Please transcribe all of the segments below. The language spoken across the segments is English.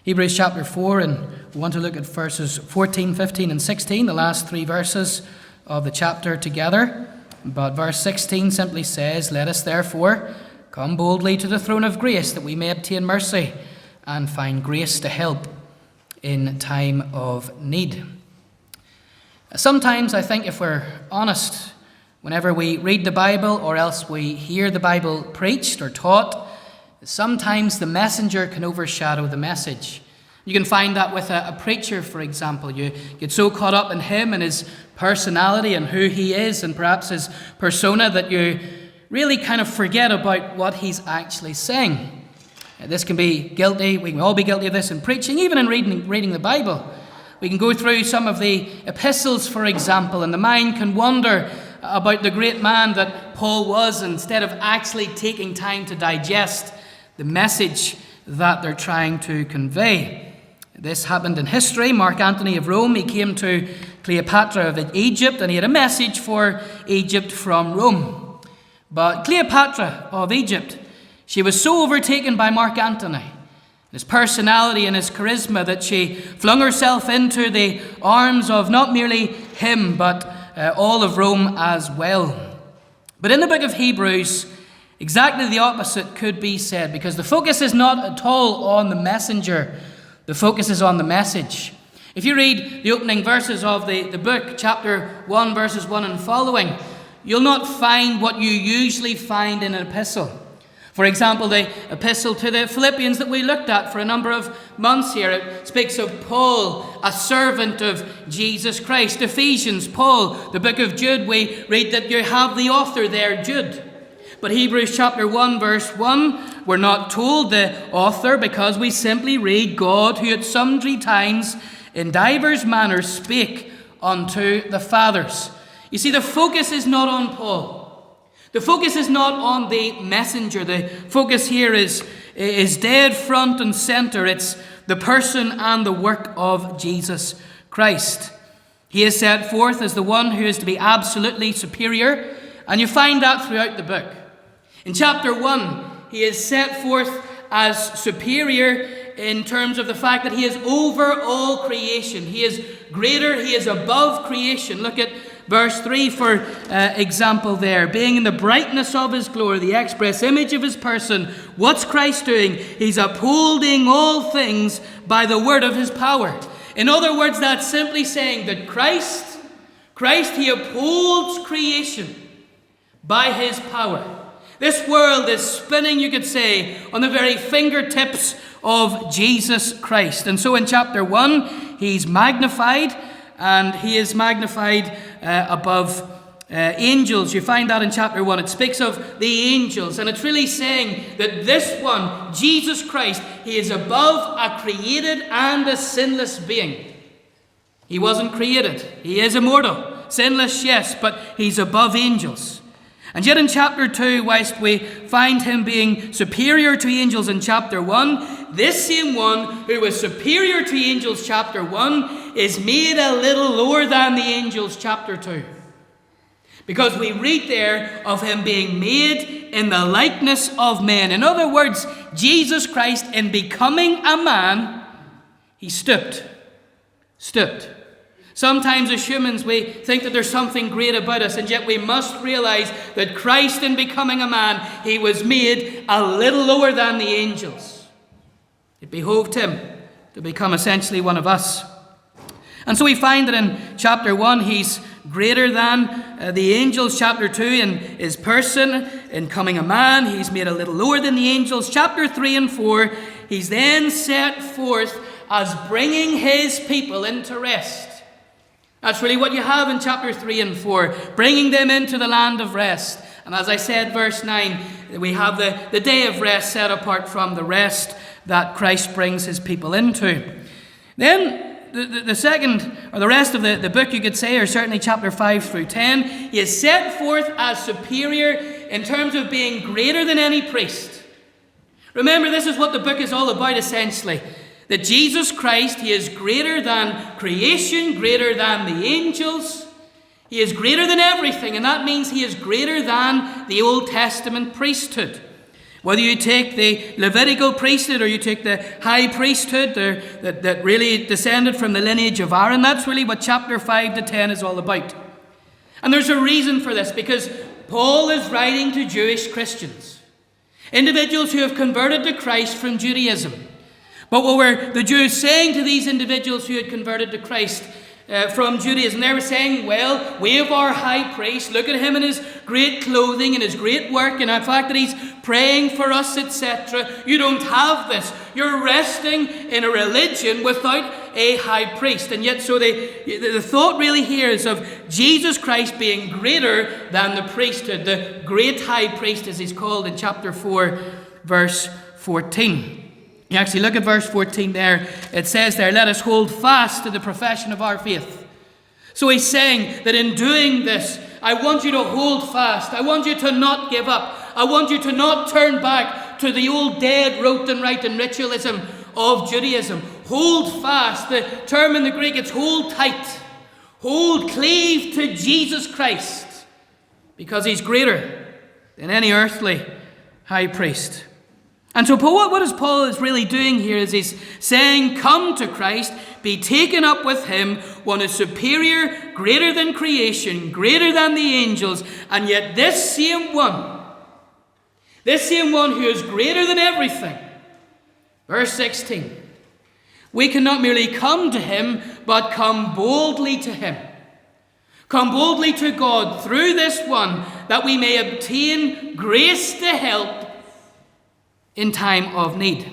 Hebrews chapter 4, and we want to look at verses 14, 15, and 16, the last three verses of the chapter together. But verse 16 simply says, "Let us therefore come boldly to the throne of grace, that we may obtain mercy and find grace to help in time of need." Sometimes I think, if we're honest, whenever we read the Bible or else we hear the Bible preached or taught, sometimes the messenger can overshadow the message. You can find that with a preacher, for example. You get so caught up in him and his personality and who he is and perhaps his persona that you really kind of forget about what he's actually saying. This can be guilty. We can all be guilty of this in preaching, even in reading the Bible. We can go through some of the epistles, for example, and the mind can wander about the great man that Paul was, instead of actually taking time to digest the message that they're trying to convey. This happened in history. Mark Antony of Rome, he came to Cleopatra of Egypt, and he had a message for Egypt from Rome. But Cleopatra of Egypt, she was so overtaken by Mark Antony, his personality and his charisma, that she flung herself into the arms of not merely him, but all of Rome as well. But in the book of Hebrews, exactly the opposite could be said, because the focus is not at all on the messenger. The focus is on the message. If you read the opening verses of the book, chapter 1, verses 1 and following, you'll not find what you usually find in an epistle. For example, the epistle to the Philippians that we looked at for a number of months here, it speaks of Paul, a servant of Jesus Christ. Ephesians, Paul. The book of Jude, we read that you have the author there, Jude. But Hebrews chapter 1, verse 1, we're not told the author, because we simply read, "God, who at sundry times in divers manners spake unto the fathers." You see, the focus is not on Paul. The focus is not on the messenger. The focus here is dead front and center. It's the person and the work of Jesus Christ. He is set forth as the one who is to be absolutely superior, and you find that throughout the book. In chapter 1, he is set forth as superior in terms of the fact that he is over all creation. He is greater, he is above creation. Look at verse 3, for example there. "Being in the brightness of his glory, the express image of his person." What's Christ doing? He's upholding all things by the word of his power. In other words, that's simply saying that Christ, he upholds creation by his power. This world is spinning, you could say, on the very fingertips of Jesus Christ. And so in chapter 1, he's magnified, and he is magnified above angels. You find that in chapter 1. It speaks of the angels, and it's really saying that this one, Jesus Christ, he is above a created and a sinless being. He wasn't created. He is immortal. Sinless, yes, but he's above angels. And yet in chapter 2, whilst we find him being superior to angels in chapter 1, this same one who was superior to angels chapter 1 is made a little lower than the angels chapter 2. Because we read there of him being made in the likeness of men. In other words, Jesus Christ, in becoming a man, he stooped. Sometimes as humans we think that there's something great about us, and yet we must realize that Christ, in becoming a man, he was made a little lower than the angels. It behoved him to become essentially one of us. And so we find that in chapter 1 he's greater than the angels. Chapter 2, in his person, in becoming a man, he's made a little lower than the angels. Chapter 3 and 4, he's then set forth as bringing his people into rest. That's really what you have in chapter 3 and 4, bringing them into the land of rest. And as I said, verse 9, we have the day of rest set apart from the rest that Christ brings his people into. Then the second, or the rest of the book, you could say, or certainly chapter 5 through 10, he is set forth as superior in terms of being greater than any priest. Remember, this is what the book is all about, essentially. That Jesus Christ, he is greater than creation, greater than the angels. He is greater than everything, and that means he is greater than the Old Testament priesthood. Whether you take the Levitical priesthood or you take the high priesthood that really descended from the lineage of Aaron, that's really what chapter 5 to 10 is all about. And there's a reason for this, because Paul is writing to Jewish Christians, individuals who have converted to Christ from Judaism. But what were the Jews saying to these individuals who had converted to Christ from Judaism? They were saying, well, we have our high priest. Look at him in his great clothing and his great work and the fact that he's praying for us, etc. You don't have this. You're resting in a religion without a high priest. And yet, so the thought really here is of Jesus Christ being greater than the priesthood, the great high priest, as he's called in chapter 4, verse 14. You actually look at verse 14 there. It says there, let us hold fast to the profession of our faith. So he's saying that in doing this, I want you to hold fast. I want you to not give up. I want you to not turn back to the old dead rote and rite and ritualism of Judaism. Hold fast. The term in the Greek, it's hold tight. Hold, cleave to Jesus Christ, because he's greater than any earthly high priest. And so what is Paul is really doing here is he's saying, come to Christ, be taken up with him, one is superior, greater than creation, greater than the angels, and yet this same one who is greater than everything. Verse 16, we cannot merely come to him, but come boldly to him. Come boldly to God through this one, that we may obtain grace to help in time of need.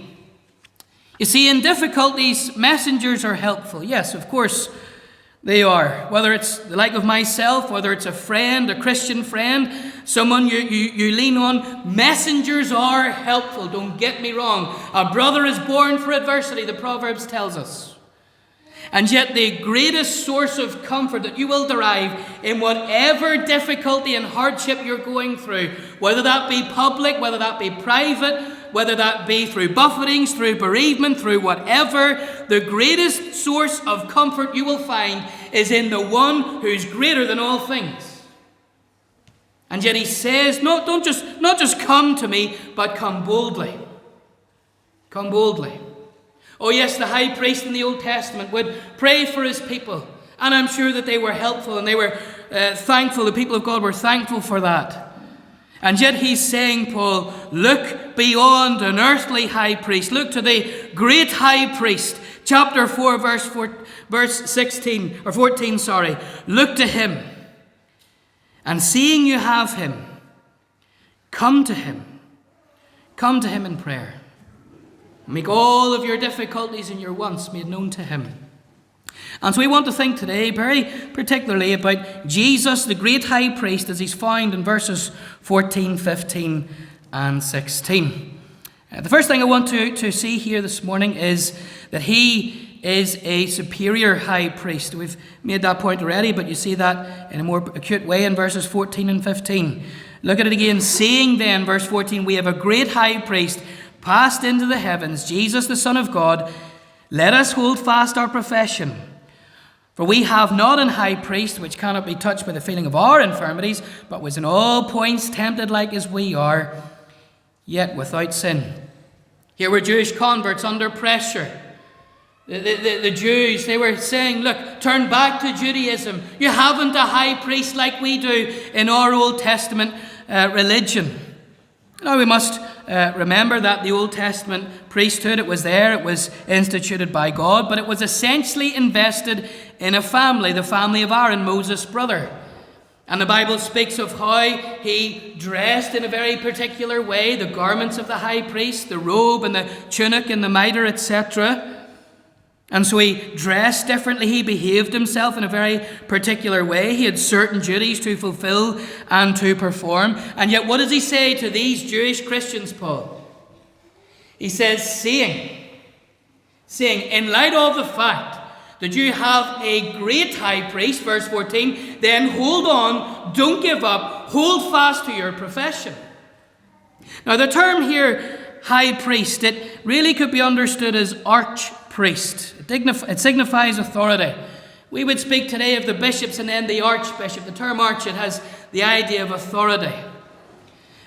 You see, in difficulties, messengers are helpful. Yes, of course they are. Whether it's the like of myself, whether it's a friend, a Christian friend, someone you lean on, messengers are helpful. Don't get me wrong. A brother is born for adversity, the Proverbs tells us. And yet the greatest source of comfort that you will derive in whatever difficulty and hardship you're going through, whether that be public, whether that be private, whether that be through buffetings, through bereavement, through whatever, the greatest source of comfort you will find is in the one who's greater than all things. And yet he says, not just come to me, but come boldly. Come boldly. Oh yes, the high priest in the Old Testament would pray for his people. And I'm sure that they were helpful and they were thankful. The people of God were thankful for that. And yet he's saying, Paul, look beyond an earthly high priest. Look to the great high priest. Chapter 4, verse 16, or 14, sorry. Look to him. And seeing you have him, come to him. Come to him in prayer. Make all of your difficulties and your wants made known to him. And so we want to think today very particularly about Jesus, the great high priest, as he's found in verses 14, 15, and 16. The first thing I want to see here this morning is that he is a superior high priest. We've made that point already, but you see that in a more acute way in verses 14 and 15. Look at it again. Seeing then, verse 14, we have a great high priest passed into the heavens, Jesus the Son of God. Let us hold fast our profession. For we have not an high priest which cannot be touched by the feeling of our infirmities, but was in all points tempted like as we are, yet without sin. Here were Jewish converts under pressure. The Jews, they were saying, look, turn back to Judaism. You haven't a high priest like we do in our Old Testament religion. Now we must remember that the Old Testament priesthood, it was there, it was instituted by God, but it was essentially invested in a family, the family of Aaron, Moses' brother. And the Bible speaks of how he dressed in a very particular way, the garments of the high priest, the robe and the tunic and the mitre, etc. And so he dressed differently, he behaved himself in a very particular way. He had certain duties to fulfill and to perform. And yet what does he say to these Jewish Christians, Paul? He says, seeing, in light of the fact that you have a great high priest, verse 14, then hold on, don't give up, hold fast to your profession. Now the term here, high priest, it really could be understood as archpriest. It signifies authority. We would speak today of the bishops and then the archbishop. The term arch, it has the idea of authority.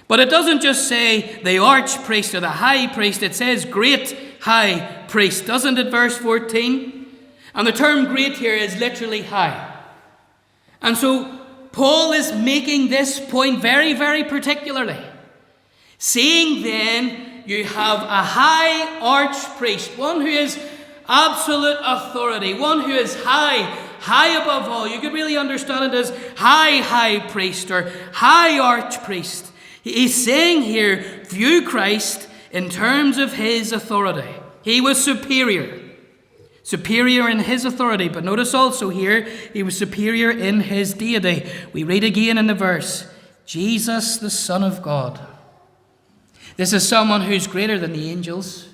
But it doesn't just say the archpriest or the high priest. It says great high priest, doesn't it? Verse 14. And the term great here is literally high. And so Paul is making this point very, very particularly. Seeing then you have a high archpriest, one who is absolute authority, one who is high above all. You could really understand it as high priest or high archpriest. He's saying here, view Christ in terms of his authority. He was superior in his authority, but notice also here, he was superior in his deity. We read again in the verse, Jesus, the Son of God. This is someone who's greater than the angels.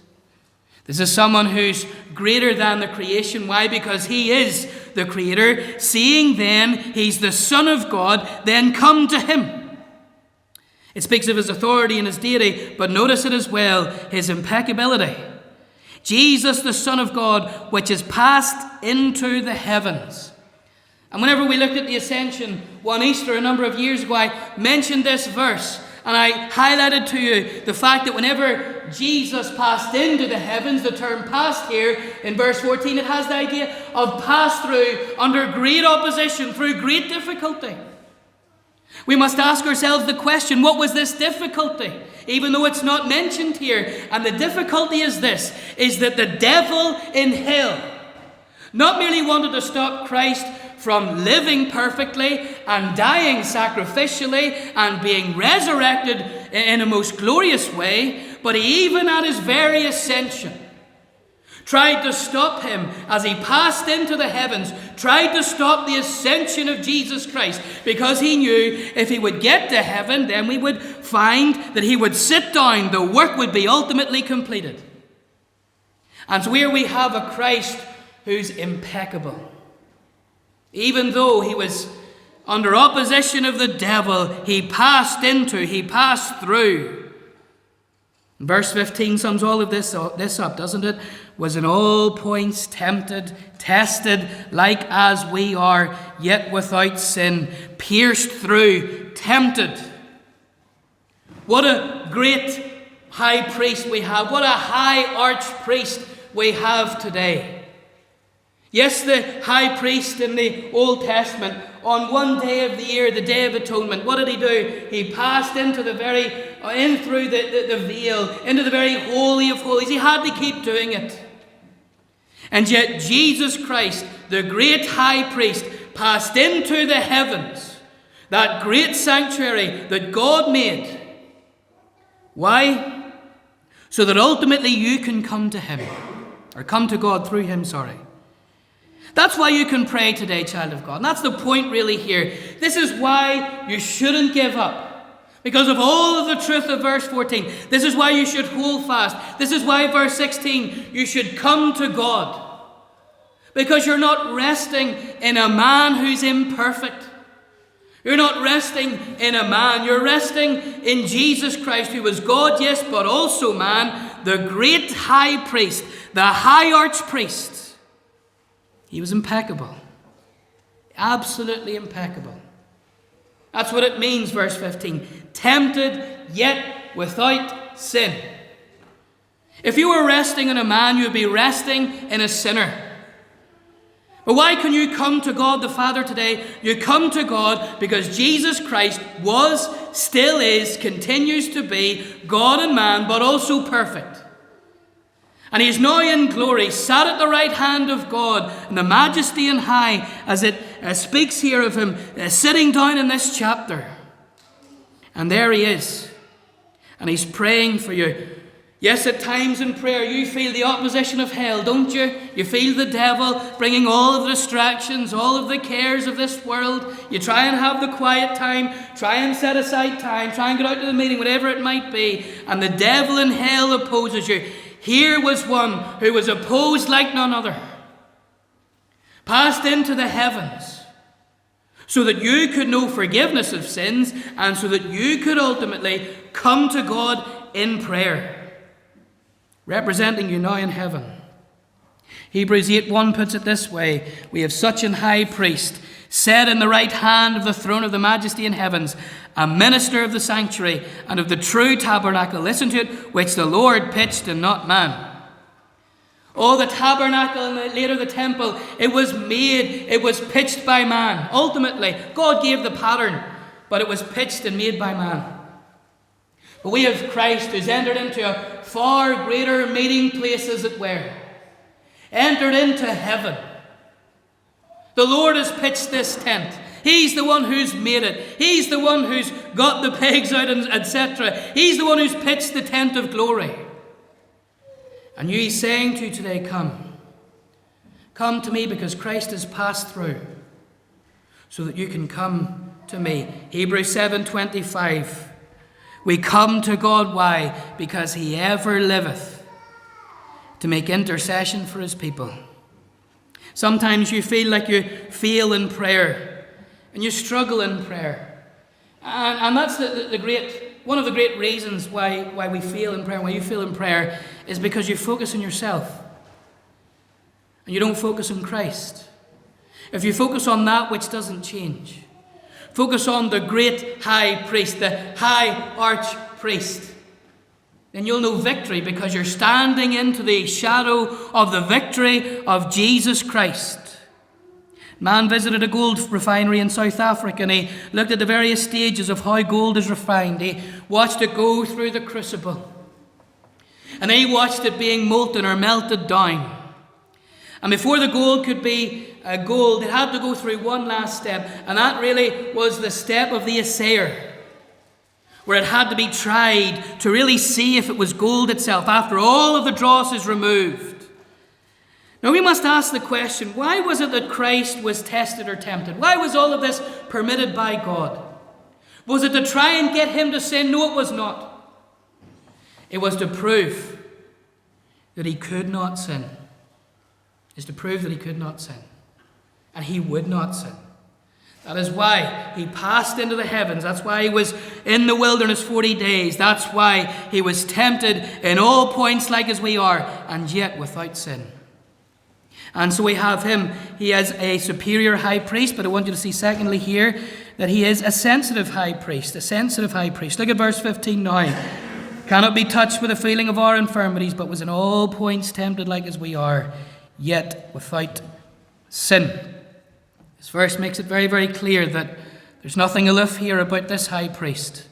This is someone who's greater than the creation. Why? Because he is the creator. Seeing then he's the Son of God, then come to him. It speaks of his authority and his deity, but notice it as well, his impeccability. Jesus, the Son of God, which is passed into the heavens. And whenever we looked at the ascension one Easter a number of years ago, I mentioned this verse, and I highlighted to you the fact that whenever Jesus passed into the heavens, the term passed here in verse 14, it has the idea of passed through under great opposition, through great difficulty. We must ask ourselves the question, what was this difficulty? Even though it's not mentioned here. And the difficulty is this, is that the devil in hell not merely wanted to stop Christ from living perfectly and dying sacrificially and being resurrected in a most glorious way, but he even at his very ascension tried to stop him as he passed into the heavens, tried to stop the ascension of Jesus Christ, because he knew if he would get to heaven, then we would find that he would sit down, the work would be ultimately completed. And so here we have a Christ who's impeccable. Even though he was under opposition of the devil, he passed through. Verse 15 sums all of this up, doesn't it? Was in all points tempted, tested, like as we are, yet without sin, pierced through, tempted. What a great high priest we have. What a high archpriest we have today. Yes, the high priest in the Old Testament, on one day of the year, the Day of Atonement, what did he do? He passed in through the veil, into the very Holy of Holies. He had to keep doing it. And yet Jesus Christ, the great high priest, passed into the heavens, that great sanctuary that God made. Why? So that ultimately you can come to him, or come to God through him, That's why you can pray today, child of God. And that's the point really here. This is why you shouldn't give up. Because of all of the truth of verse 14. This is why you should hold fast. This is why verse 16, you should come to God. Because you're not resting in a man who's imperfect. You're not resting in a man. You're resting in Jesus Christ, who was God, yes, but also man, the great high priest, the high archpriest. He was impeccable. Absolutely impeccable. That's what it means, verse 15. Tempted, yet without sin. If you were resting in a man, you would be resting in a sinner. But why can you come to God the Father today? You come to God because Jesus Christ was, still is, continues to be God and man, but also perfect. And he is now in glory, sat at the right hand of God, in the majesty and high, as it speaks here of him sitting down in this chapter. And there he is. And he's praying for you. Yes, at times in prayer you feel the opposition of hell, don't you? You feel the devil bringing all of the distractions, all of the cares of this world. You try and have the quiet time, try and set aside time, try and get out to the meeting, whatever it might be. And the devil in hell opposes you. Here was one who was opposed like none other. Passed into the heavens so that you could know forgiveness of sins and so that you could ultimately come to God in prayer. Representing you now in heaven. Hebrews 8:1 puts it this way. We have such an high priest set in the right hand of the throne of the majesty in heavens, a minister of the sanctuary and of the true tabernacle, listen to it, which the Lord pitched and not man. Oh, the tabernacle and later the temple, it was pitched by man. Ultimately, God gave the pattern, but it was pitched and made by man. But we have Christ who's entered into a far greater meeting place, as it were. Entered into heaven. The Lord has pitched this tent. He's the one who's made it. He's the one who's got the pegs out, etc. He's the one who's pitched the tent of glory. And you, he's saying to you today, come. Come to me, because Christ has passed through, so that you can come to me. Hebrews 7:25. We come to God, why? Because he ever liveth to make intercession for his people. Sometimes you feel like you fail in prayer, and you struggle in prayer. And that's one of the great reasons why we fail in prayer, why you fail in prayer, is because you focus on yourself. And you don't focus on Christ. If you focus on that which doesn't change, focus on the great high priest, the high archpriest, then you'll know victory, because you're standing into the shadow of the victory of Jesus Christ. Man visited a gold refinery in South Africa, and he looked at the various stages of how gold is refined. He watched it go through the crucible, and he watched it being molten or melted down. And before the gold could be gold, it had to go through one last step, and that really was the step of the assayer, where it had to be tried to really see if it was gold itself, after all of the dross is removed. Now we must ask the question, why was it that Christ was tested or tempted? Why was all of this permitted by God? Was it to try and get him to sin? No, it was not. It was to prove that he could not sin. It's to prove that he could not sin. And he would not sin. That is why he passed into the heavens. That's why he was in the wilderness 40 days. That's why he was tempted in all points like as we are, and yet without sin. And so we have him. He is a superior high priest, but I want you to see secondly here that he is a sensitive high priest. A sensitive high priest. Look at verse 15 now. Cannot be touched with the feeling of our infirmities, but was in all points tempted like as we are, yet without sin. This verse makes it very, very clear that there's nothing aloof here about this high priest.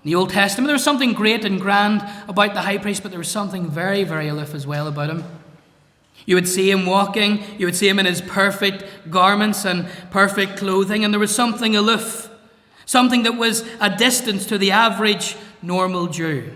In the Old Testament, there was something great and grand about the high priest, but there was something very, very aloof as well about him. You would see him walking, you would see him in his perfect garments and perfect clothing, and there was something aloof, something that was a distance to the average normal Jew.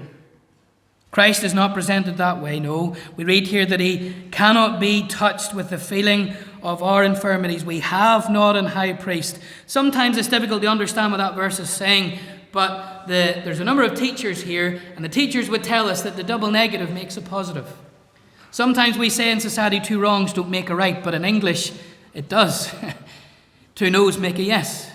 Christ is not presented that way, no. We read here that he cannot be touched with the feeling of our infirmities. We have not an high priest. Sometimes it's difficult to understand what that verse is saying, but there's a number of teachers here, and the teachers would tell us that the double negative makes a positive. Sometimes we say in society 2 wrongs don't make a right, but in English it does. 2 no's make a yes.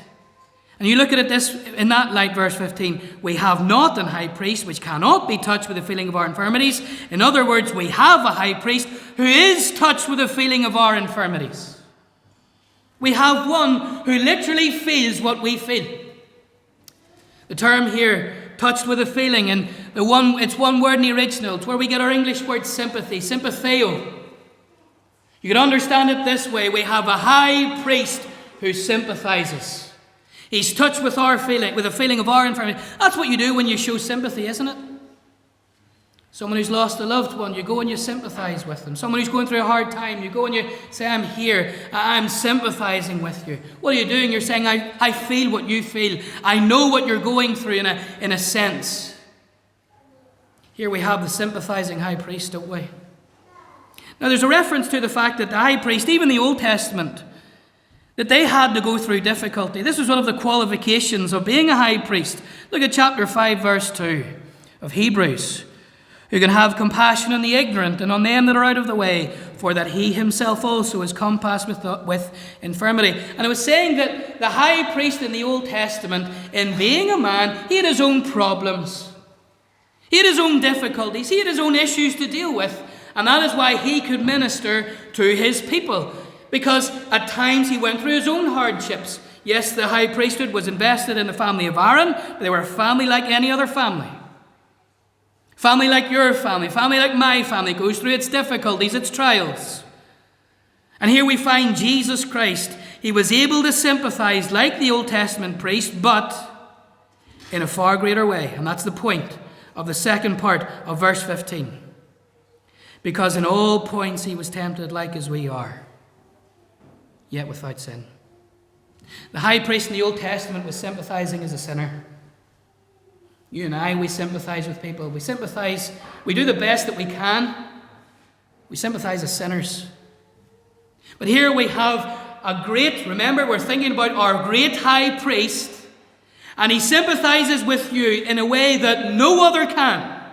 And you look at it this in that light, verse 15, we have not an high priest which cannot be touched with the feeling of our infirmities. In other words, we have a high priest who is touched with the feeling of our infirmities. We have one who literally feels what we feel. The term here, touched with a feeling, and it's one word in the original. It's where we get our English word sympathy, sympatheo. You can understand it this way. We have a high priest who sympathizes. He's touched with the feeling of our infirmity. That's what you do when you show sympathy, isn't it? Someone who's lost a loved one, you go and you sympathize with them. Someone who's going through a hard time, you go and you say, I'm here, I'm sympathizing with you. What are you doing? You're saying, I feel what you feel. I know what you're going through in a sense. Here we have the sympathizing high priest, don't we? Now there's a reference to the fact that the high priest, even the Old Testament, that they had to go through difficulty. This was one of the qualifications of being a high priest. Look at chapter 5, verse 2 of Hebrews. Who can have compassion on the ignorant and on them that are out of the way, for that he himself also is compassed with infirmity. And it was saying that the high priest in the Old Testament, in being a man, he had his own problems. He had his own difficulties. He had his own issues to deal with. And that is why he could minister to his people. because at times he went through his own hardships. Yes, the high priesthood was invested in the family of Aaron, but they were a family like any other family. Family like your family like my family, goes through its difficulties, its trials. And here we find Jesus Christ. He was able to sympathize like the Old Testament priest, but in a far greater way. And that's the point of the second part of verse 15. Because in all points he was tempted like as we are, yet without sin. The high priest in the Old Testament was sympathizing as a sinner. You and I, we sympathize with people. We sympathize, we do the best that we can. We sympathize as sinners. But here we have a great, remember, we're thinking about our great high priest, and he sympathizes with you in a way that no other can,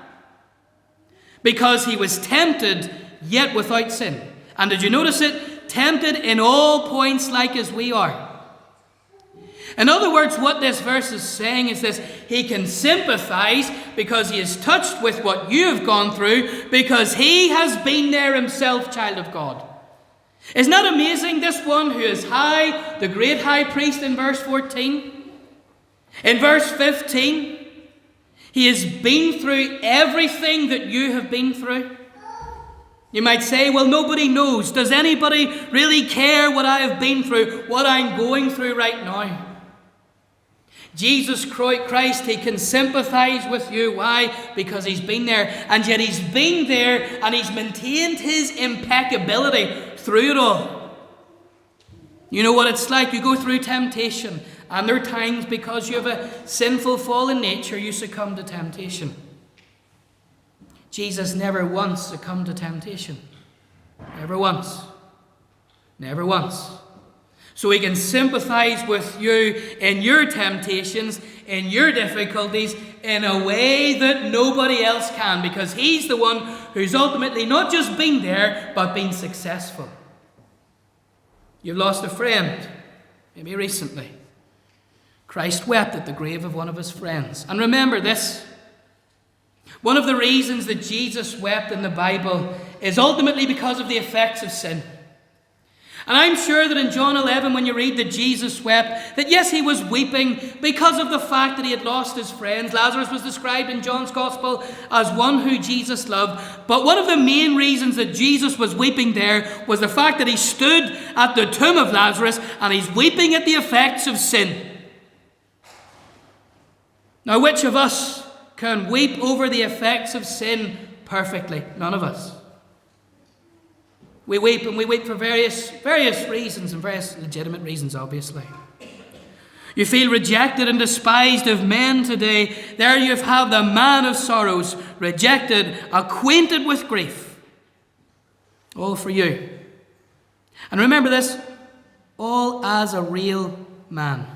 because he was tempted, yet without sin. And did you notice it? Tempted in all points like as we are. In other words, what this verse is saying is this: he can sympathize because he is touched with what you have gone through, because he has been there himself, child of God. Isn't that amazing? This one who is high, the great high priest in verse 14. In verse 15, he has been through everything that you have been through. You might say, well, nobody knows. Does anybody really care what I have been through, what I'm going through right now? Jesus Christ, he can sympathize with you. Why? Because he's been there. And yet he's been there and he's maintained his impeccability through it all. You know what it's like? You go through temptation, and there are times, because you have a sinful, fallen nature, you succumb to temptation. Jesus never once succumbed to temptation. Never once. Never once. So he can sympathize with you in your temptations, in your difficulties, in a way that nobody else can, because he's the one who's ultimately not just been there, but been successful. You've lost a friend, maybe recently. Christ wept at the grave of one of his friends. And remember this: one of the reasons that Jesus wept in the Bible is ultimately because of the effects of sin. And I'm sure that in John 11, when you read that Jesus wept, that yes, he was weeping because of the fact that he had lost his friends. Lazarus was described in John's Gospel as one who Jesus loved. But one of the main reasons that Jesus was weeping there was the fact that he stood at the tomb of Lazarus and he's weeping at the effects of sin. Now, which of us can weep over the effects of sin perfectly? None of us. We weep, and we weep for various reasons, and various legitimate reasons, obviously. You feel rejected and despised of men today. There you have the man of sorrows, rejected, acquainted with grief. All for you. And remember this, all as a real man.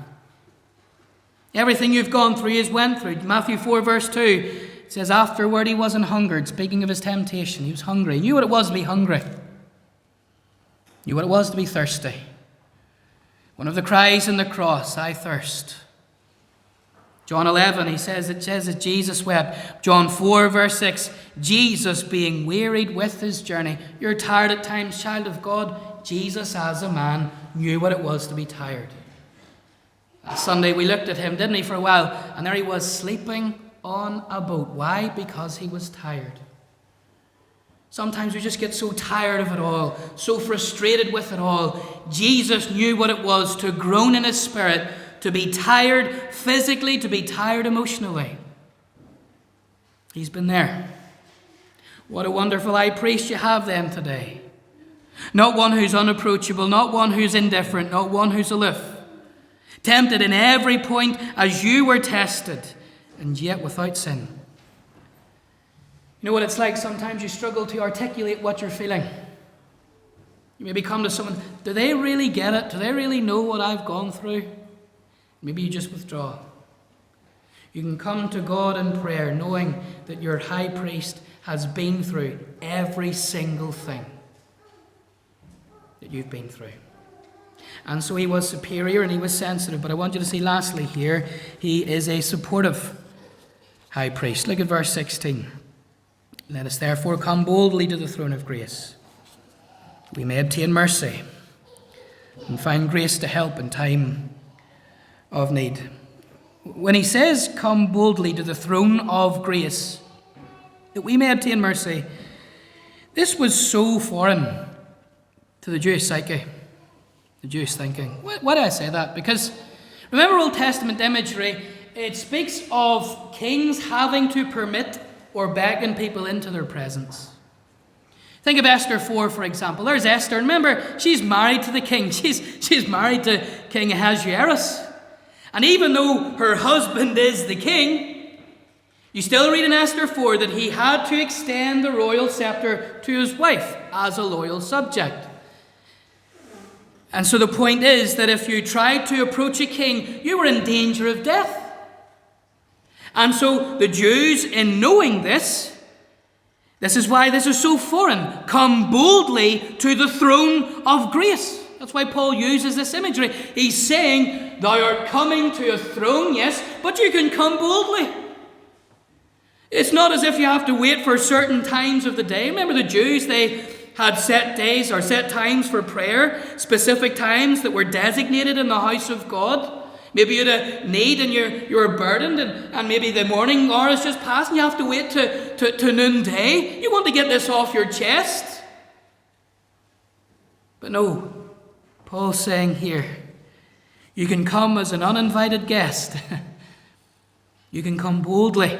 Everything you've gone through, he went through. Matthew 4 verse 2, it says, afterward he was an hungered. Speaking of his temptation, he was hungry. He knew what it was to be hungry. Knew what it was to be thirsty. One of the cries on the cross, I thirst. John 11, it says that Jesus wept. John 4 verse 6, Jesus being wearied with his journey. You're tired at times, child of God. Jesus as a man knew what it was to be tired. Last Sunday we looked at him, didn't he, for a while, and there he was sleeping on a boat. Why? Because he was tired. Sometimes we just get so tired of it all, so frustrated with it all. Jesus knew what it was to groan in his spirit, to be tired physically, to be tired emotionally. He's been there. What a wonderful high priest you have then today. Not one who's unapproachable, not one who's indifferent, not one who's aloof. Tempted in every point as you were tested, and yet without sin. You know what it's like? Sometimes you struggle to articulate what you're feeling. You maybe come to someone, do they really get it? Do they really know what I've gone through? Maybe you just withdraw. You can come to God in prayer knowing that your high priest has been through every single thing that you've been through. And so he was superior and he was sensitive. But I want you to see lastly here, he is a supportive high priest. Look at verse 16. Let us therefore come boldly to the throne of grace, we may obtain mercy and find grace to help in time of need. When he says, "Come boldly to the throne of grace, that we may obtain mercy," this was so foreign to the Jewish psyche, the Jewish thinking. Why do I say that? Because remember Old Testament imagery, it speaks of kings having to permit or beckon people into their presence. Think of Esther 4, for example. There's Esther. Remember, she's married to the king. She's married to King Ahasuerus. And even though her husband is the king, you still read in Esther 4 that he had to extend the royal scepter to his wife as a loyal subject. And so the point is that if you tried to approach a king, you were in danger of death. And so the Jews, in knowing this is why this is so foreign. Come boldly to the throne of grace. That's why Paul uses this imagery. He's saying, thou art coming to a throne, yes, but you can come boldly. It's not as if you have to wait for certain times of the day. Remember the Jews, they had set days or set times for prayer, specific times that were designated in the house of God. Maybe you had a need and you're burdened and maybe the morning hour has just passed and you have to wait to noonday. You want to get this off your chest. But no, Paul's saying here, you can come as an uninvited guest. You can come boldly.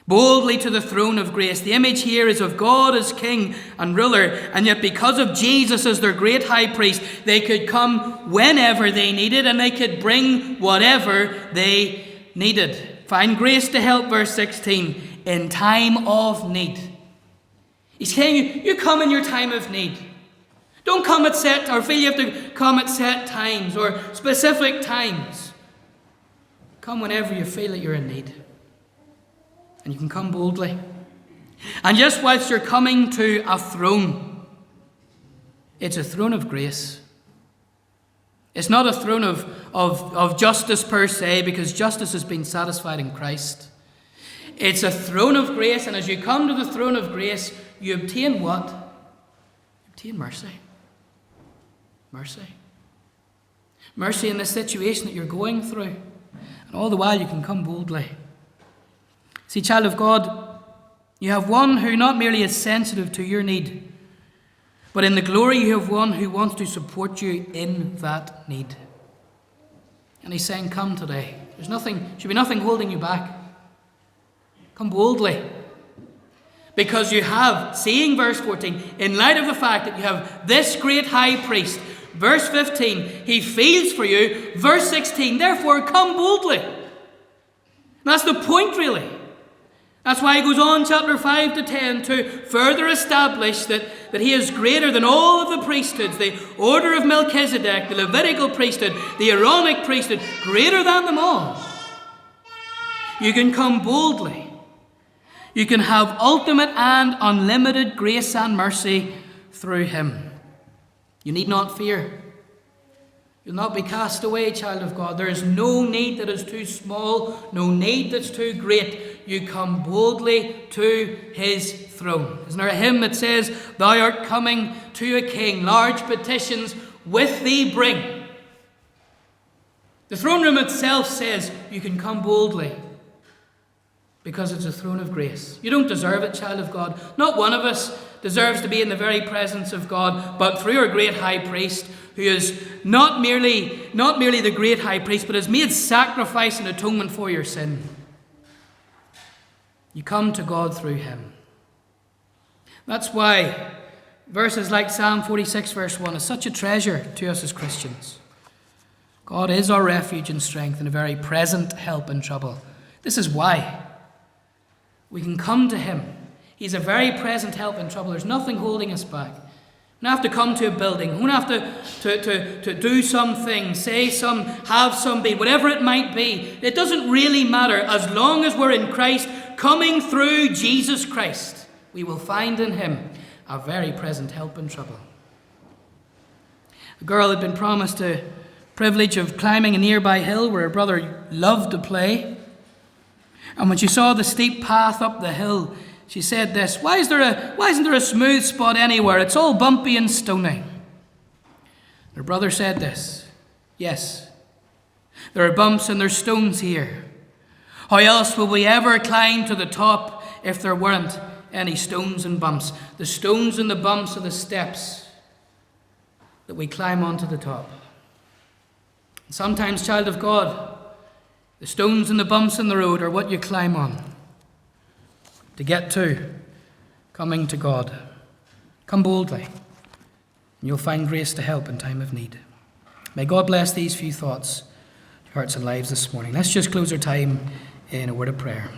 Boldly to the throne of grace. The image here is of God as King and ruler, and yet because of Jesus as their great high priest, they could come whenever they needed and they could bring whatever they needed. Find grace to help, verse 16, in time of need. He's saying you come in your time of need. Don't come at set, or feel you have to come at set times or specific times. Come whenever you feel that you're in need. And you can come boldly. And just whilst you're coming to a throne, it's a throne of grace. It's not a throne of justice per se, because justice has been satisfied in Christ. It's a throne of grace, and as you come to the throne of grace, you obtain what? You obtain mercy. Mercy. Mercy in the situation that you're going through. And all the while you can come boldly. See, child of God, you have one who not merely is sensitive to your need, but in the glory you have one who wants to support you in that need. And he's saying, come today. Should be nothing holding you back. Come boldly. Because you have, seeing verse 14, in light of the fact that you have this great high priest, verse 15, he feels for you, verse 16, therefore come boldly. And that's the point really. That's why he goes on, chapter 5 to 10, to further establish that he is greater than all of the priesthoods, the order of Melchizedek, the Levitical priesthood, the Aaronic priesthood, greater than them all. You can come boldly. You can have ultimate and unlimited grace and mercy through him. You need not fear. You'll not be cast away, child of God. There is no need that is too small, no need that's too great. You come boldly to his throne. Isn't there a hymn that says, thou art coming to a king, large petitions with thee bring? The throne room itself says you can come boldly because it's a throne of grace. You don't deserve it, child of God. Not one of us deserves to be in the very presence of God, but through our great high priest, who is not merely the great high priest, but has made sacrifice and atonement for your sin. You come to God through him. That's why verses like Psalm 46 verse 1 is such a treasure to us as Christians. God is our refuge and strength and a very present help in trouble. This is why we can come to him. He's a very present help in trouble. There's nothing holding us back. We don't have to come to a building. We don't have to do something, say some, have some be, whatever it might be. It doesn't really matter. As long as we're in Christ, coming through Jesus Christ, we will find in him a very present help in trouble. A girl had been promised the privilege of climbing a nearby hill where her brother loved to play. And when she saw the steep path up the hill, she said this, why isn't there a smooth spot anywhere? It's all bumpy and stony. Her brother said this. Yes, there are bumps and there's stones here. How else will we ever climb to the top if there weren't any stones and bumps? The stones and the bumps are the steps that we climb onto the top. And sometimes, child of God, the stones and the bumps in the road are what you climb on to get to coming to God. Come boldly, and you'll find grace to help in time of need. May God bless these few thoughts, hearts and lives this morning. Let's just close our time in a word of prayer.